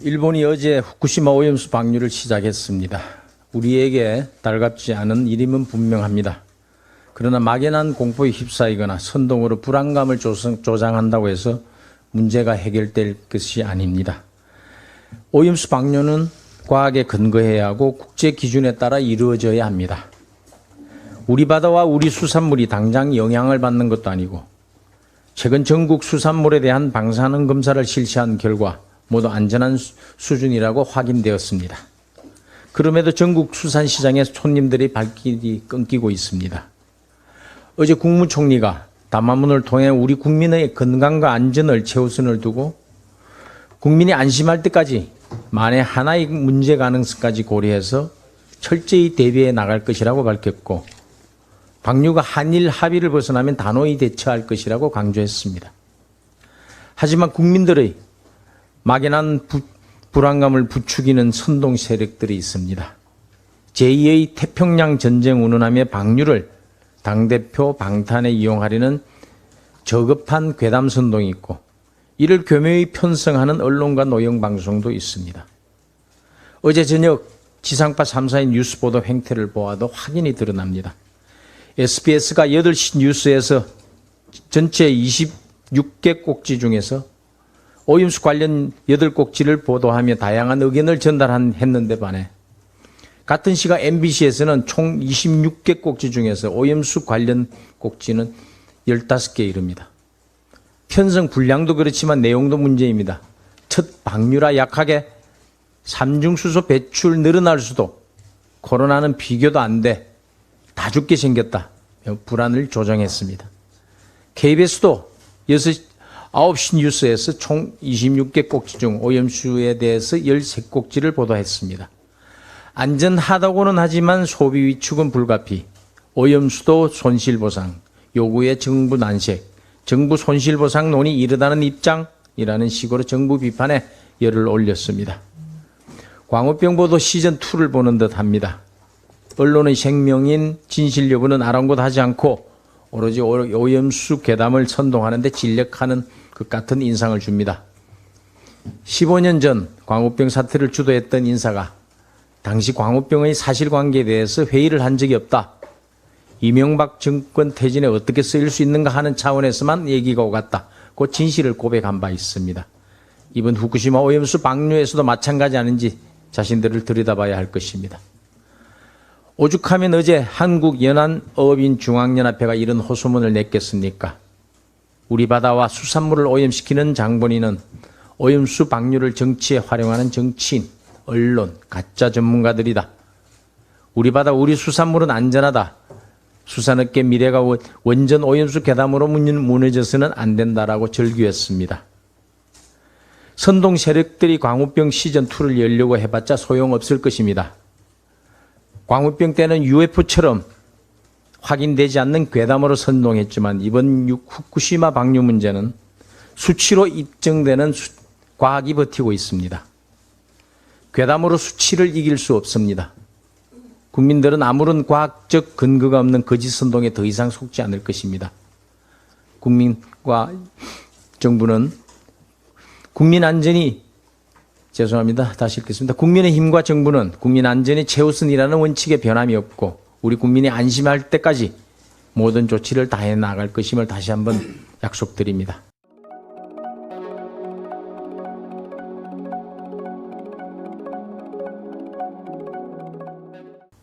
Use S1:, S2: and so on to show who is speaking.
S1: 일본이 어제 후쿠시마 오염수 방류를 시작했습니다. 우리에게 달갑지 않은 일임은 분명합니다. 그러나 막연한 공포에 휩싸이거나 선동으로 불안감을 조장한다고 해서 문제가 해결될 것이 아닙니다. 오염수 방류는 과학에 근거해야 하고 국제 기준에 따라 이루어져야 합니다. 우리 바다와 우리 수산물이 당장 영향을 받는 것도 아니고 최근 전국 수산물에 대한 방사능 검사를 실시한 결과 모두 안전한 수준이라고 확인되었습니다. 그럼에도 전국 수산시장의 손님들의 발길이 끊기고 있습니다. 어제 국무총리가 담화문을 통해 우리 국민의 건강과 안전을 최우선을 두고 국민이 안심할 때까지 만에 하나의 문제 가능성까지 고려해서 철저히 대비해 나갈 것이라고 밝혔고 방류가 한일 합의를 벗어나면 단호히 대처할 것이라고 강조했습니다. 하지만 국민들의 막연한 불안감을 부추기는 선동 세력들이 있습니다. 제2의 태평양 전쟁 운운함의 방류를 당대표 방탄에 이용하려는 저급한 괴담 선동이 있고 이를 교묘히 편성하는 언론과 노영방송도 있습니다. 어제 저녁 지상파 3사의 뉴스 보도 행태를 보아도 확인이 드러납니다. SBS가 8시 뉴스에서 전체 26개 꼭지 중에서 오염수 관련 8꼭지를 보도하며 다양한 의견을 전달했는데 반해 같은 시각 MBC에서는 총 26개 꼭지 중에서 오염수 관련 꼭지는 15개에 이릅니다. 편성 분량도 그렇지만 내용도 문제입니다. 첫 방류라 약하게 삼중수소 배출 늘어날 수도 코로나는 비교도 안 돼. 다 죽게 생겼다. 불안을 조장했습니다. KBS도 9시 뉴스에서 총 26개 꼭지 중 오염수에 대해서 13꼭지를 보도했습니다. 안전하다고는 하지만 소비 위축은 불가피, 오염수도 손실보상, 요구의 정부 난색, 정부 손실보상론이 이르다는 입장이라는 식으로 정부 비판에 열을 올렸습니다. 광우병 보도 시즌2를 보는 듯 합니다. 언론의 생명인 진실 여부는 아랑곳하지 않고 오로지 오염수 괴담을 선동하는 데 진력하는 것 같은 인상을 줍니다. 15년 전 광우병 사태를 주도했던 인사가 당시 광우병의 사실관계에 대해서 회의를 한 적이 없다. 이명박 정권 퇴진에 어떻게 쓰일 수 있는가 하는 차원에서만 얘기가 오갔다. 그 진실을 고백한 바 있습니다. 이번 후쿠시마 오염수 방류에서도 마찬가지 아닌지 자신들을 들여다봐야 할 것입니다. 오죽하면 어제 한국연안어업인중앙연합회가 이런 호소문을 냈겠습니까? 우리 바다와 수산물을 오염시키는 장본인은 오염수 방류를 정치에 활용하는 정치인, 언론, 가짜 전문가들이다. 우리 바다, 우리 수산물은 안전하다. 수산업계 미래가 원전 오염수 괴담으로 무너져서는 안 된다라고 절규했습니다. 선동 세력들이 광우병 시즌2를 열려고 해봤자 소용없을 것입니다. 광우병 때는 UFO처럼 확인되지 않는 괴담으로 선동했지만 이번 후쿠시마 방류 문제는 수치로 입증되는 과학이 버티고 있습니다. 괴담으로 수치를 이길 수 없습니다. 국민들은 아무런 과학적 근거가 없는 거짓 선동에 더 이상 속지 않을 것입니다. 국민과 정부는 국민 안전이 다시 읽겠습니다. 국민의힘과 정부는 국민 안전이 최우선이라는 원칙에 변함이 없고 우리 국민이 안심할 때까지 모든 조치를 다해 나갈 것임을 다시 한번 약속드립니다.